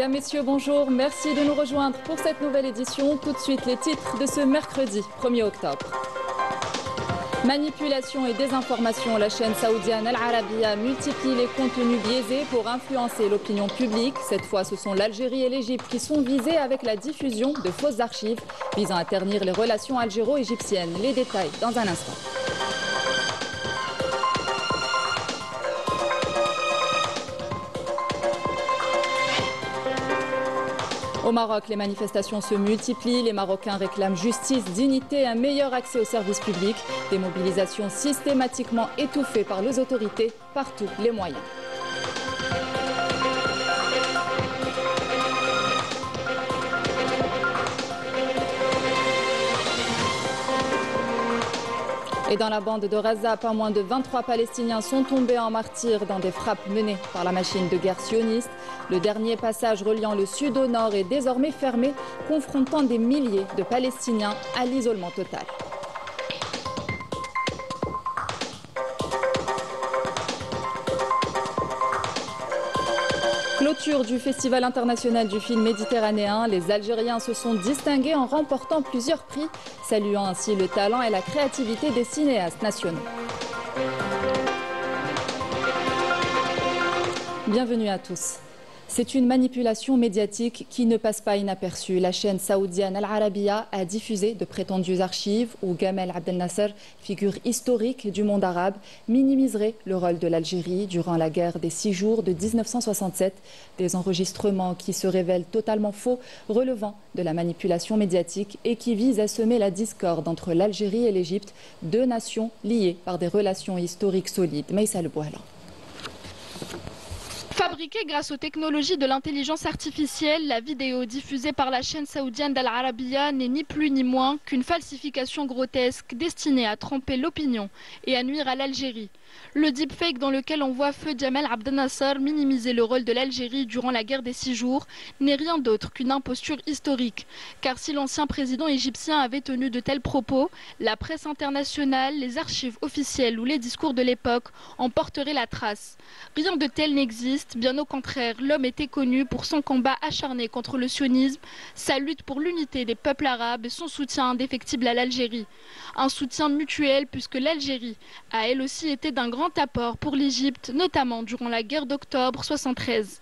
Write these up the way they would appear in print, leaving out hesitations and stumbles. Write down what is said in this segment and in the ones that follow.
Mesdames, Messieurs, bonjour. Merci de nous rejoindre pour cette nouvelle édition. Tout de suite, les titres de ce mercredi 1er octobre. Manipulation et désinformation. La chaîne saoudienne Al Arabiya multiplie les contenus biaisés pour influencer l'opinion publique. Cette fois, ce sont l'Algérie et l'Égypte qui sont visés avec la diffusion de fausses archives visant à ternir les relations algéro-égyptiennes. Les détails dans un instant. Au Maroc, les manifestations se multiplient. Les Marocains réclament justice, dignité et un meilleur accès aux services publics. Des mobilisations systématiquement étouffées par les autorités par tous les moyens. Et dans la bande de Gaza, pas moins de 23 Palestiniens sont tombés en martyrs dans des frappes menées par la machine de guerre sioniste. Le dernier passage reliant le sud au nord est désormais fermé, confrontant des milliers de Palestiniens à l'isolement total. Clôture du Festival international du film méditerranéen. Les Algériens se sont distingués en remportant plusieurs prix, saluant ainsi le talent et la créativité des cinéastes nationaux. Bienvenue à tous. C'est une manipulation médiatique qui ne passe pas inaperçue. La chaîne saoudienne Al Arabiya a diffusé de prétendues archives où Gamal Abdel Nasser, figure historique du monde arabe, minimiserait le rôle de l'Algérie durant la guerre des 6 jours de 1967. Des enregistrements qui se révèlent totalement faux, relevant de la manipulation médiatique et qui visent à semer la discorde entre l'Algérie et l'Égypte, deux nations liées par des relations historiques solides. Maïssa Le Bouhla. Fabriquée grâce aux technologies de l'intelligence artificielle, la vidéo diffusée par la chaîne saoudienne d'Al Arabiya n'est ni plus ni moins qu'une falsification grotesque destinée à tromper l'opinion et à nuire à l'Algérie. Le deepfake dans lequel on voit feu Gamal Abdel Nasser minimiser le rôle de l'Algérie durant la guerre des 6 jours n'est rien d'autre qu'une imposture historique. Car si l'ancien président égyptien avait tenu de tels propos, la presse internationale, les archives officielles ou les discours de l'époque en porteraient la trace. Rien de tel n'existe, bien au contraire, l'homme était connu pour son combat acharné contre le sionisme, sa lutte pour l'unité des peuples arabes et son soutien indéfectible à l'Algérie. Un soutien mutuel puisque l'Algérie a elle aussi été d'un grand apport pour l'Égypte, notamment durant la guerre d'octobre 73.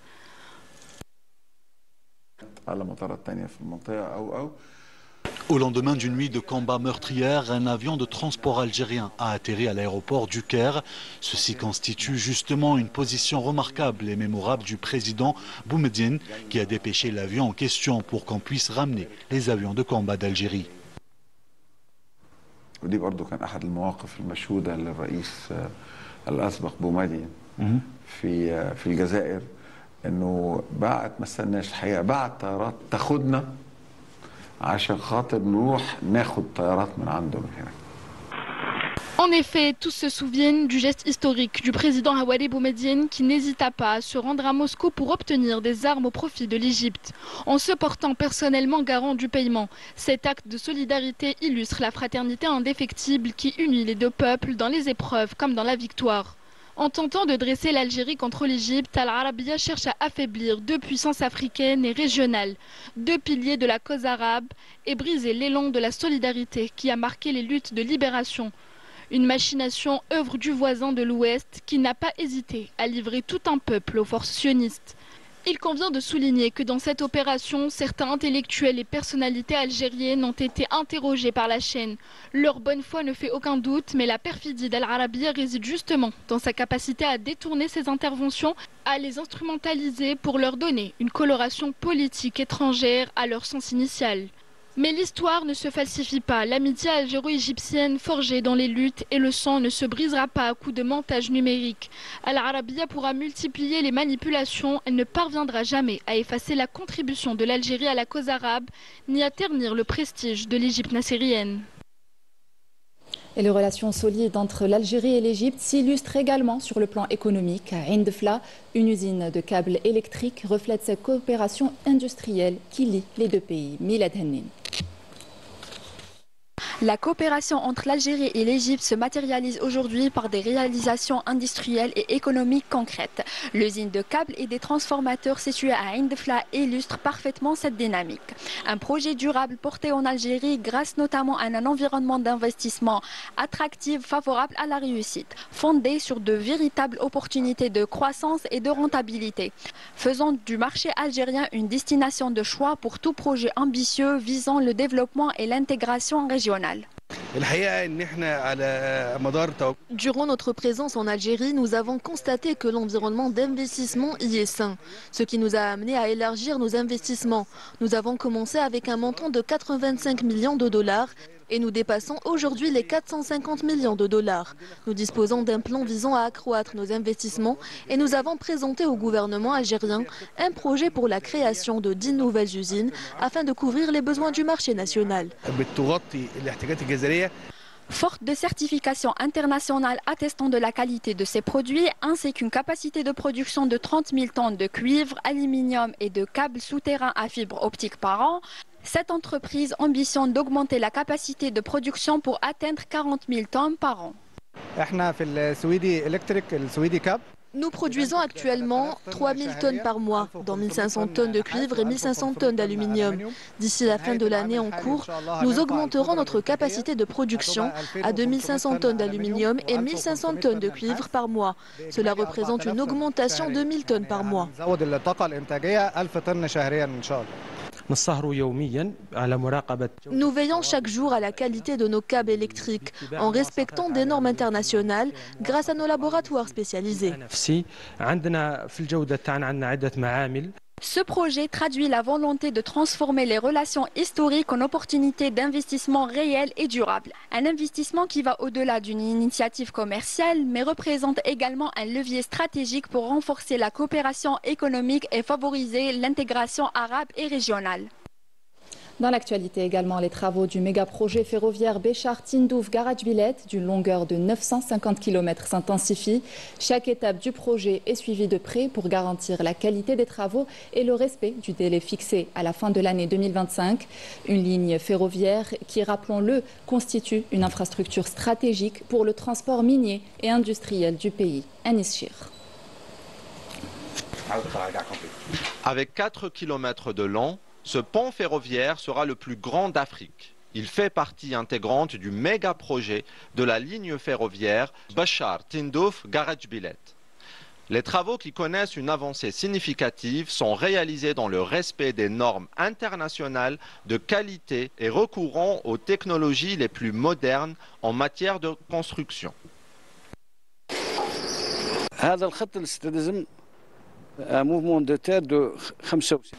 Au lendemain d'une nuit de combat meurtrière, un avion de transport algérien a atterri à l'aéroport du Caire. Ceci constitue justement une position remarquable et mémorable du président Boumediene qui a dépêché l'avion en question pour qu'on puisse ramener les avions de combat d'Algérie. ودي برضه كان احد المواقف المشهوده للرئيس الاسبق بومدين في الجزائر انه بعت ما استناش الحقيقه بعت طيارات تاخدنا عشان خاطر نروح ناخد طيارات من عنده من هنا. En effet, tous se souviennent du geste historique du président Houari Boumediene qui n'hésita pas à se rendre à Moscou pour obtenir des armes au profit de l'Égypte, en se portant personnellement garant du paiement. Cet acte de solidarité illustre la fraternité indéfectible qui unit les deux peuples dans les épreuves comme dans la victoire. En tentant de dresser l'Algérie contre l'Égypte, Al Arabiya cherche à affaiblir deux puissances africaines et régionales, deux piliers de la cause arabe, et briser l'élan de la solidarité qui a marqué les luttes de libération. Une machination œuvre du voisin de l'Ouest qui n'a pas hésité à livrer tout un peuple aux forces sionistes. Il convient de souligner que dans cette opération, certains intellectuels et personnalités algériennes ont été interrogés par la chaîne. Leur bonne foi ne fait aucun doute, mais la perfidie d'Al Arabiya réside justement dans sa capacité à détourner ses interventions, à les instrumentaliser pour leur donner une coloration politique étrangère à leur sens initial. Mais l'histoire ne se falsifie pas. L'amitié algéro-égyptienne forgée dans les luttes et le sang ne se brisera pas à coups de montage numérique. Al Arabiya pourra multiplier les manipulations, elle ne parviendra jamais à effacer la contribution de l'Algérie à la cause arabe, ni à ternir le prestige de l'Égypte nassérienne. Et les relations solides entre l'Algérie et l'Égypte s'illustrent également sur le plan économique. À Indefla, une usine de câbles électriques reflète cette coopération industrielle qui lie les deux pays. Milad Hennin. La coopération entre l'Algérie et l'Égypte se matérialise aujourd'hui par des réalisations industrielles et économiques concrètes. L'usine de câbles et des transformateurs située à Ain Defla illustre parfaitement cette dynamique. Un projet durable porté en Algérie grâce notamment à un environnement d'investissement attractif favorable à la réussite, fondé sur de véritables opportunités de croissance et de rentabilité, faisant du marché algérien une destination de choix pour tout projet ambitieux visant le développement et l'intégration régionale. Durant notre présence en Algérie, nous avons constaté que l'environnement d'investissement y est sain, ce qui nous a amené à élargir nos investissements. Nous avons commencé avec un montant de 85 millions de dollars et nous dépassons aujourd'hui les 450 millions de dollars. Nous disposons d'un plan visant à accroître nos investissements et nous avons présenté au gouvernement algérien un projet pour la création de 10 nouvelles usines afin de couvrir les besoins du marché national. Forte de certifications internationales attestant de la qualité de ces produits, ainsi qu'une capacité de production de 30 000 tonnes de cuivre, aluminium et de câbles souterrains à fibre optique par an, cette entreprise ambitionne d'augmenter la capacité de production pour atteindre 40 000 tonnes par an. Nous produisons actuellement 3 000 tonnes par mois, dont 1 500 tonnes de cuivre et 1 500 tonnes d'aluminium. D'ici la fin de l'année en cours, nous augmenterons notre capacité de production à 2 500 tonnes d'aluminium et 1 500 tonnes de cuivre par mois. Cela représente une augmentation de 1 000 tonnes par mois. Nous veillons chaque jour à la qualité de nos câbles électriques en respectant des normes internationales grâce à nos laboratoires spécialisés. Ce projet traduit la volonté de transformer les relations historiques en opportunités d'investissement réel et durable. Un investissement qui va au-delà d'une initiative commerciale, mais représente également un levier stratégique pour renforcer la coopération économique et favoriser l'intégration arabe et régionale. Dans l'actualité également, les travaux du méga-projet ferroviaire Béchar-Tindouf-Garage-Billet d'une longueur de 950 km s'intensifient. Chaque étape du projet est suivie de près pour garantir la qualité des travaux et le respect du délai fixé à la fin de l'année 2025. Une ligne ferroviaire qui, rappelons-le, constitue une infrastructure stratégique pour le transport minier et industriel du pays. Anis Chir. Avec 4 km de long, ce pont ferroviaire sera le plus grand d'Afrique. Il fait partie intégrante du méga-projet de la ligne ferroviaire Béchar-Tindouf-Garage-Billet. Les travaux qui connaissent une avancée significative sont réalisés dans le respect des normes internationales de qualité et recourant aux technologies les plus modernes en matière de construction.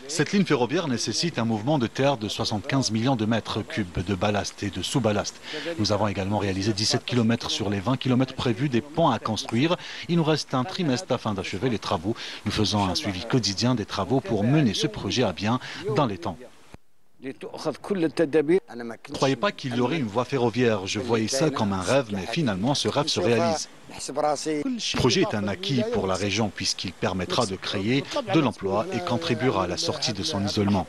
Cette ligne ferroviaire nécessite un mouvement de terre de 75 millions de mètres cubes de ballast et de sous-ballast. Nous avons également réalisé 17 km sur les 20 km prévus des ponts à construire. Il nous reste un trimestre afin d'achever les travaux. Nous faisons un suivi quotidien des travaux pour mener ce projet à bien dans les temps. Ne croyez pas qu'il y aurait une voie ferroviaire. Je voyais ça comme un rêve, mais finalement ce rêve se réalise. Ce projet est un acquis pour la région puisqu'il permettra de créer de l'emploi et contribuera à la sortie de son isolement.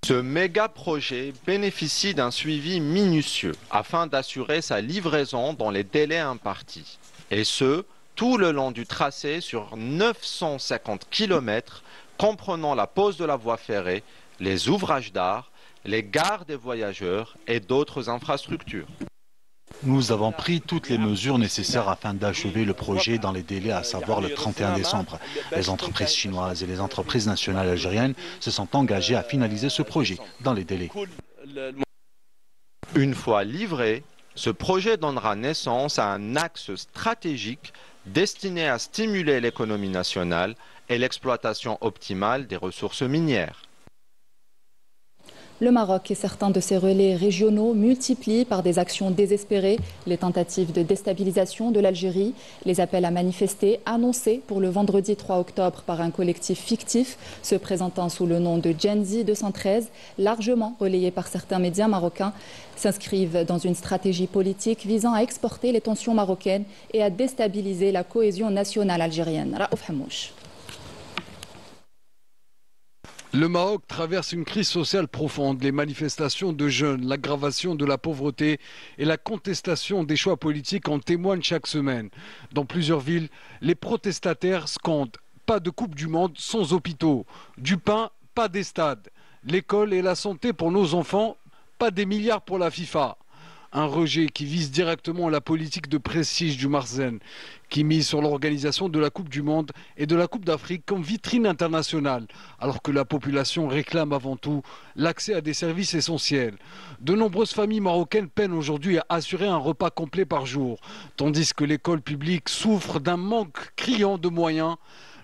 Ce méga projet bénéficie d'un suivi minutieux afin d'assurer sa livraison dans les délais impartis. Et ce, tout le long du tracé sur 950 km, comprenant la pose de la voie ferrée, les ouvrages d'art, les gares des voyageurs et d'autres infrastructures. Nous avons pris toutes les mesures nécessaires afin d'achever le projet dans les délais, à savoir le 31 décembre. Les entreprises chinoises et les entreprises nationales algériennes se sont engagées à finaliser ce projet dans les délais. Une fois livré, ce projet donnera naissance à un axe stratégique destiné à stimuler l'économie nationale et l'exploitation optimale des ressources minières. Le Maroc et certains de ses relais régionaux multiplient par des actions désespérées les tentatives de déstabilisation de l'Algérie, les appels à manifester annoncés pour le vendredi 3 octobre par un collectif fictif se présentant sous le nom de Genzi 213, largement relayé par certains médias marocains, s'inscrivent dans une stratégie politique visant à exporter les tensions marocaines et à déstabiliser la cohésion nationale algérienne. Raouf Hamouche. Le Maroc traverse une crise sociale profonde. Les manifestations de jeunes, l'aggravation de la pauvreté et la contestation des choix politiques en témoignent chaque semaine. Dans plusieurs villes, les protestataires scandent « Pas de Coupe du Monde sans hôpitaux »,« Du pain, pas des stades »,« L'école et la santé pour nos enfants, pas des milliards pour la FIFA ». Un rejet qui vise directement la politique de prestige du Marzenne, qui mise sur l'organisation de la Coupe du Monde et de la Coupe d'Afrique comme vitrine internationale, alors que la population réclame avant tout l'accès à des services essentiels. De nombreuses familles marocaines peinent aujourd'hui à assurer un repas complet par jour, tandis que l'école publique souffre d'un manque criant de moyens.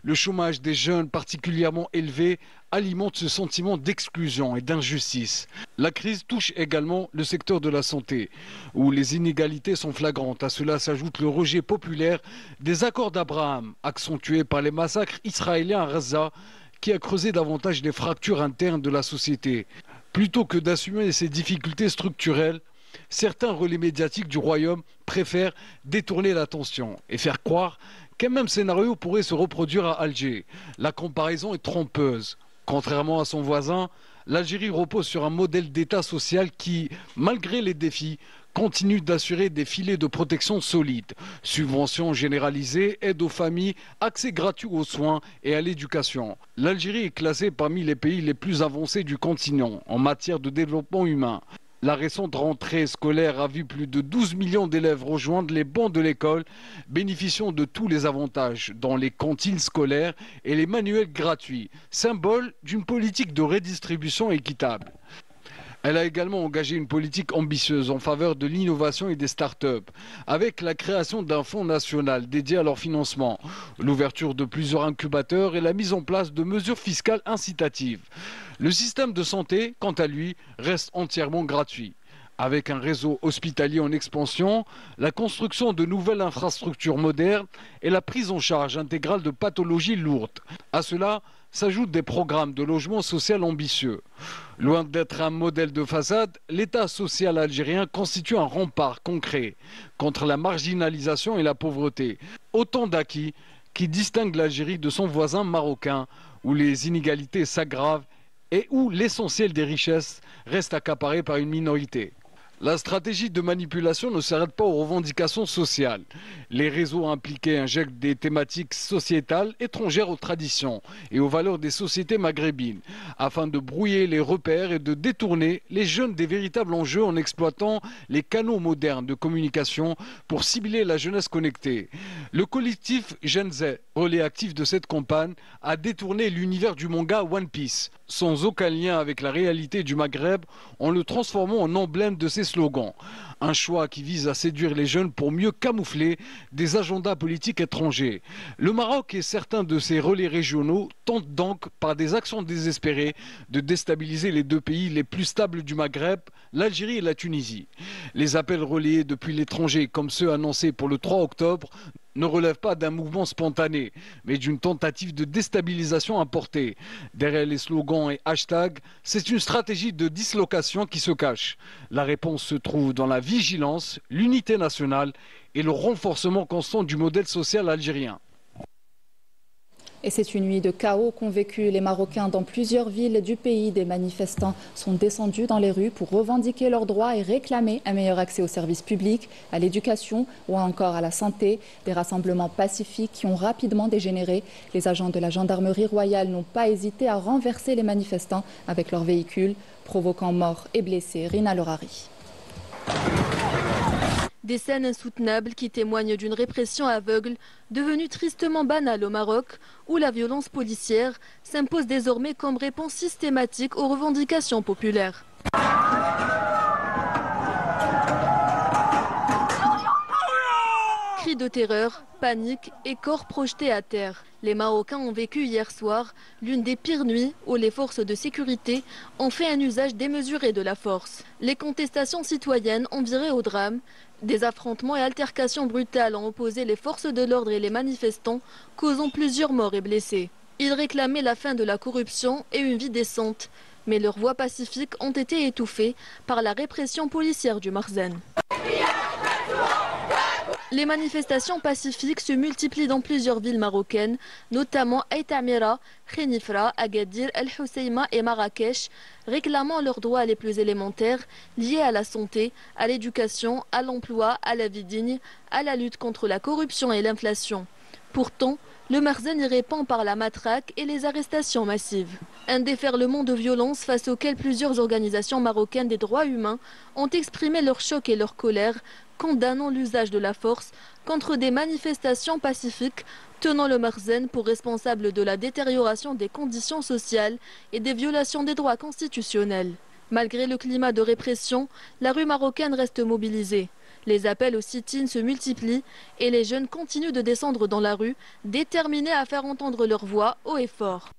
Le chômage des jeunes particulièrement élevé alimente ce sentiment d'exclusion et d'injustice. La crise touche également le secteur de la santé, où les inégalités sont flagrantes. À cela s'ajoute le rejet populaire des accords d'Abraham, accentué par les massacres israéliens à Gaza, qui a creusé davantage les fractures internes de la société. Plutôt que d'assumer ces difficultés structurelles, certains relais médiatiques du royaume préfèrent détourner l'attention et faire croire qu'un même scénario pourrait se reproduire à Alger. La comparaison est trompeuse. Contrairement à son voisin, l'Algérie repose sur un modèle d'État social qui, malgré les défis, continue d'assurer des filets de protection solides. Subventions généralisées, aide aux familles, accès gratuit aux soins et à l'éducation. L'Algérie est classée parmi les pays les plus avancés du continent en matière de développement humain. La récente rentrée scolaire a vu plus de 12 millions d'élèves rejoindre les bancs de l'école, bénéficiant de tous les avantages, dont les cantines scolaires et les manuels gratuits, symbole d'une politique de redistribution équitable. Elle a également engagé une politique ambitieuse en faveur de l'innovation et des start-up, avec la création d'un fonds national dédié à leur financement, l'ouverture de plusieurs incubateurs et la mise en place de mesures fiscales incitatives. Le système de santé, quant à lui, reste entièrement gratuit. Avec un réseau hospitalier en expansion, la construction de nouvelles infrastructures modernes et la prise en charge intégrale de pathologies lourdes. À cela s'ajoutent des programmes de logement social ambitieux. Loin d'être un modèle de façade, l'État social algérien constitue un rempart concret contre la marginalisation et la pauvreté. Autant d'acquis qui distinguent l'Algérie de son voisin marocain, où les inégalités s'aggravent et où l'essentiel des richesses reste accaparé par une minorité. La stratégie de manipulation ne s'arrête pas aux revendications sociales. Les réseaux impliqués injectent des thématiques sociétales étrangères aux traditions et aux valeurs des sociétés maghrébines, afin de brouiller les repères et de détourner les jeunes des véritables enjeux en exploitant les canaux modernes de communication pour cibler la jeunesse connectée. Le collectif Gen Z, relais actif de cette campagne, a détourné l'univers du manga One Piece, sans aucun lien avec la réalité du Maghreb, en le transformant en emblème de ses slogans. Un choix qui vise à séduire les jeunes pour mieux camoufler des agendas politiques étrangers. Le Maroc et certains de ses relais régionaux tentent donc, par des actions désespérées, de déstabiliser les deux pays les plus stables du Maghreb, l'Algérie et la Tunisie. Les appels relayés depuis l'étranger, comme ceux annoncés pour le 3 octobre, ne relève pas d'un mouvement spontané, mais d'une tentative de déstabilisation importée. Derrière les slogans et hashtags, c'est une stratégie de dislocation qui se cache. La réponse se trouve dans la vigilance, l'unité nationale et le renforcement constant du modèle social algérien. Et c'est une nuit de chaos qu'ont vécu les Marocains dans plusieurs villes du pays. Des manifestants sont descendus dans les rues pour revendiquer leurs droits et réclamer un meilleur accès aux services publics, à l'éducation ou encore à la santé. Des rassemblements pacifiques qui ont rapidement dégénéré. Les agents de la gendarmerie royale n'ont pas hésité à renverser les manifestants avec leurs véhicules, provoquant morts et blessés. Rina Lorari. Des scènes insoutenables qui témoignent d'une répression aveugle devenue tristement banale au Maroc, où la violence policière s'impose désormais comme réponse systématique aux revendications populaires. Cris de terreur, panique et corps projetés à terre. Les Marocains ont vécu hier soir l'une des pires nuits où les forces de sécurité ont fait un usage démesuré de la force. Les contestations citoyennes ont viré au drame. Des affrontements et altercations brutales ont opposé les forces de l'ordre et les manifestants, causant plusieurs morts et blessés. Ils réclamaient la fin de la corruption et une vie décente. Mais leurs voix pacifiques ont été étouffées par la répression policière du Marzenne. Les manifestations pacifiques se multiplient dans plusieurs villes marocaines, notamment Aïtamira, Khénifra, Agadir, El Hoceima et Marrakech, réclamant leurs droits les plus élémentaires liés à la santé, à l'éducation, à l'emploi, à la vie digne, à la lutte contre la corruption et l'inflation. Pourtant, le Marzane y répond par la matraque et les arrestations massives. Un déferlement de violence face auquel plusieurs organisations marocaines des droits humains ont exprimé leur choc et leur colère, condamnant l'usage de la force contre des manifestations pacifiques, tenant le Marzane pour responsable de la détérioration des conditions sociales et des violations des droits constitutionnels. Malgré le climat de répression, la rue marocaine reste mobilisée. Les appels au sit-in se multiplient et les jeunes continuent de descendre dans la rue, déterminés à faire entendre leur voix haut et fort.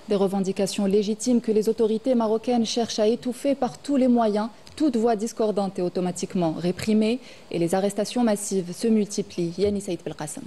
Des revendications légitimes que les autorités marocaines cherchent à étouffer par tous les moyens. Toute voix discordante est automatiquement réprimée et les arrestations massives se multiplient. Yanni Saïd Belkacem.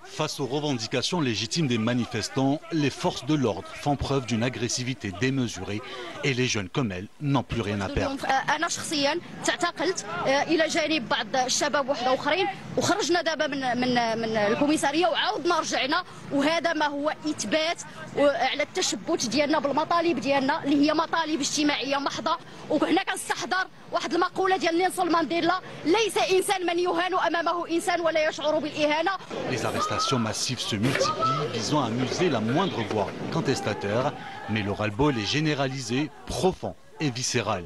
Face aux revendications légitimes des manifestants, les forces de l'ordre font preuve d'une agressivité démesurée et les jeunes comme elles n'ont plus rien à perdre. أنا شخصيا تعتقلت إلى جانب بعض الشباب وحدين وخرجنا دابا من الكوميسارية وعاودنا رجعنا وهذا ما هو إثبات على التشبت ديالنا بالمطالب ديالنا اللي هي مطالب اجتماعية محضة. وهنا كنستحضر واحد المقولة ديال نيلسون مانديلا ليس إنسان من يهان أمامه إنسان ولا يشعر بالإهانة. Les arrestations massives se multiplient, visant à museler la moindre voix contestataire, mais le ras-le-bol est généralisé, profond et viscéral.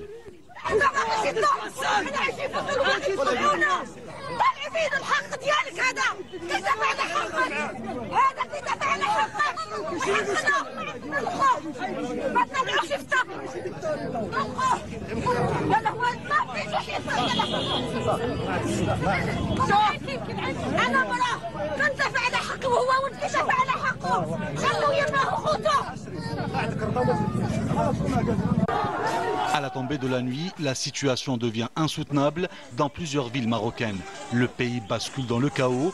À la tombée de la nuit, la situation devient insoutenable dans plusieurs villes marocaines. Le pays bascule dans le chaos.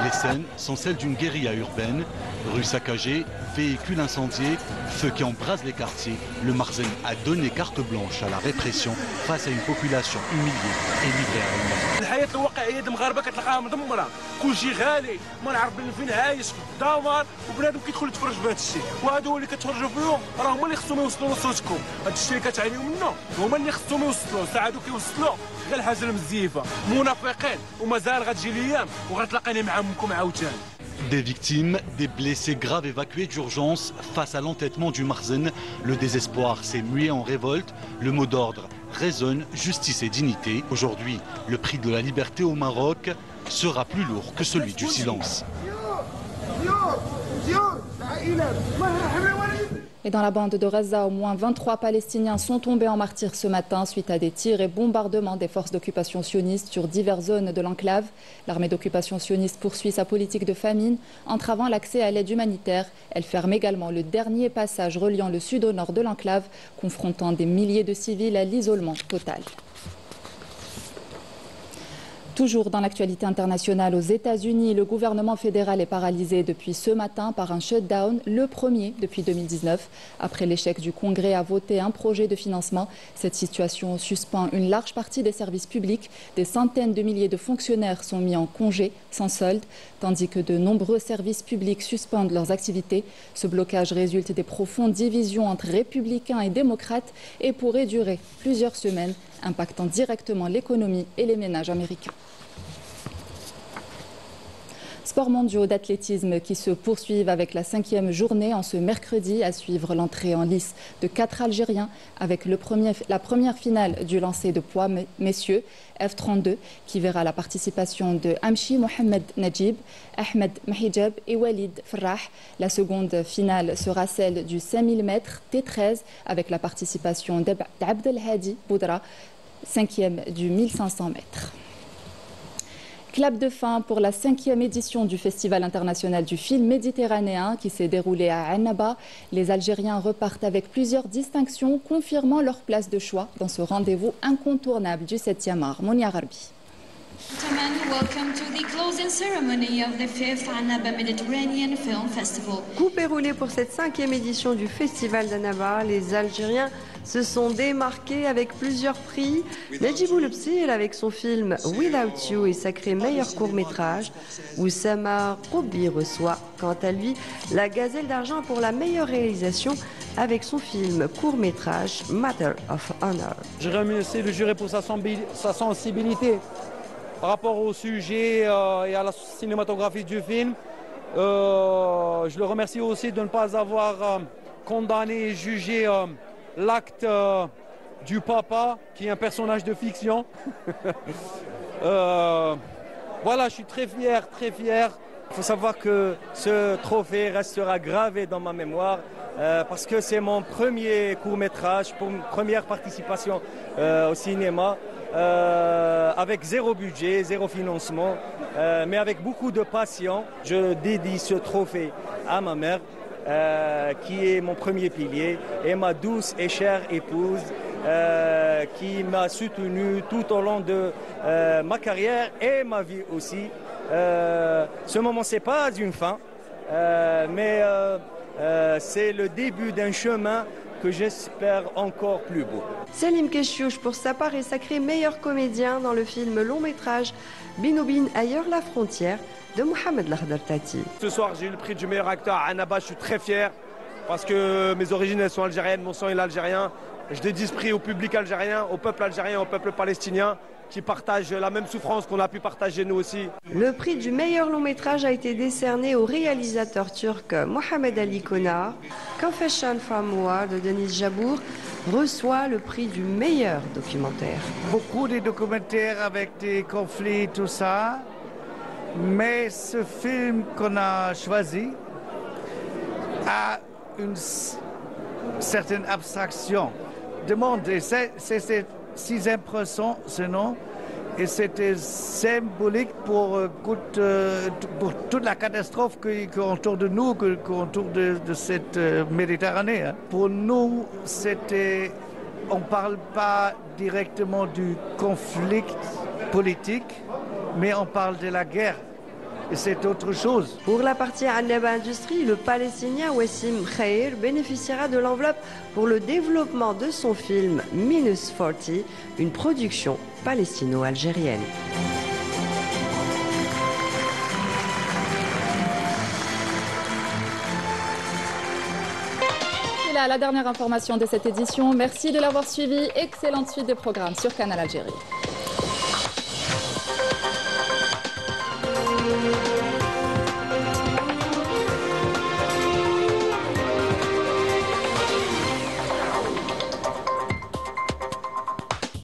Les scènes sont celles d'une guérilla urbaine, rues saccagées, véhicules incendiés, feux qui embrasent les quartiers. Le Marzane a donné carte blanche à la répression face à une population humiliée et livrée à elle-même. الحياة الواقعية المغاربة كتلقاها مدمرة، كلشي غالي، ما نعرف فين عايش في الدمار وبنادم كيدخل يتفرج في هذا الشيء، وهادو اللي كتفرجوا فيهم راه هما اللي خصهم يوصلوا لصوتكم، هذا الشيء اللي كتعانيو منه هما اللي خصهم يوصلوا، ساعدو كيوصلوا غير الحاجة المزيفة، منافقين ومازال غتجي الايام وغتلاقيني معاكم عاوتاني. Des victimes, des blessés graves évacués d'urgence face à l'entêtement du Marzane. Le désespoir s'est mué en révolte. Le mot d'ordre résonne, justice et dignité. Aujourd'hui, le prix de la liberté au Maroc sera plus lourd que celui du silence. Et dans la bande de Gaza, au moins 23 Palestiniens sont tombés en martyrs ce matin suite à des tirs et bombardements des forces d'occupation sionistes sur diverses zones de l'enclave. L'armée d'occupation sioniste poursuit sa politique de famine, entravant l'accès à l'aide humanitaire. Elle ferme également le dernier passage reliant le sud au nord de l'enclave, confrontant des milliers de civils à l'isolement total. Toujours dans l'actualité internationale, aux États-Unis, le gouvernement fédéral est paralysé depuis ce matin par un shutdown, le premier depuis 2019. Après l'échec du Congrès à voter un projet de financement, cette situation suspend une large partie des services publics. Des centaines de milliers de fonctionnaires sont mis en congé sans solde, tandis que de nombreux services publics suspendent leurs activités. Ce blocage résulte des profondes divisions entre républicains et démocrates et pourrait durer plusieurs semaines, impactant directement l'économie et les ménages américains. Sports mondiaux d'athlétisme qui se poursuivent avec la 5e journée en ce mercredi, à suivre l'entrée en lice de 4 Algériens avec la première finale du lancer de poids messieurs F32 qui verra la participation de Amchi Mohamed Najib, Ahmed Mahijab et Walid Farrah. La seconde finale sera celle du 5000 mètres T13 avec la participation d'Abdelhadi Boudra, 5e du 1500 mètres. Clap de fin pour la 5e édition du Festival international du film méditerranéen qui s'est déroulé à Annaba. Les Algériens repartent avec plusieurs distinctions, confirmant leur place de choix dans ce rendez-vous incontournable du 7e art. Monia Gharbi. Welcome to the closing ceremony of the 5th Annaba Mediterranean Film Festival. Coupé roulé pour cette 5e édition du Festival d'Annaba, les Algériens se sont démarqués avec plusieurs prix. Najibou Lepsil avec son film Without You est sacré meilleur court-métrage. Oussama Roubi reçoit quant à lui la Gazelle d'argent pour la meilleure réalisation avec son film court-métrage Matter of Honor. Je remercie le jury pour sa sensibilité par rapport au sujet et à la cinématographie du film. Je le remercie aussi de ne pas avoir condamné et jugé l'acte du papa, qui est un personnage de fiction. Voilà, je suis très fier, très fier. Il faut savoir que ce trophée restera gravé dans ma mémoire parce que c'est mon premier court-métrage, pour une première participation au cinéma. Avec zéro budget, zéro financement, mais avec beaucoup de passion. Je dédie ce trophée à ma mère, qui est mon premier pilier, et ma douce et chère épouse, qui m'a soutenu tout au long de ma carrière et ma vie aussi. Ce moment, c'est pas une fin, mais c'est le début d'un chemin que j'espère encore plus beau. Selim Keshouch, pour sa part, est sacré meilleur comédien dans le film long-métrage Binoubine ailleurs la frontière de Mohamed Lakhdar Tati. Ce soir, j'ai eu le prix du meilleur acteur à Annaba. Je suis très fier parce que mes origines elles sont algériennes, mon sang est algérien. Je dédie ce prix au public algérien, au peuple algérien, au peuple palestinien, qui partagent la même souffrance qu'on a pu partager nous aussi. Le prix du meilleur long-métrage a été décerné au réalisateur turc Mohamed Ali Konar. Confession from War de Denis Jabour reçoit le prix du meilleur documentaire. Beaucoup de documentaires avec des conflits, tout ça. Mais ce film qu'on a choisi a une certaine abstraction de monde. C'est si impressionnant, sinon, et c'était symbolique pour toute la catastrophe qui entoure de nous, qui entoure de cette Méditerranée. Pour nous, on ne parle pas directement du conflit politique, mais on parle de la guerre. Et c'est autre chose. Pour la partie Annaba Industrie, le Palestinien Wassim Khair bénéficiera de l'enveloppe pour le développement de son film Minus 40, une production palestino-algérienne. C'est là la dernière information de cette édition. Merci de l'avoir suivi. Excellente suite de programmes sur Canal Algérie.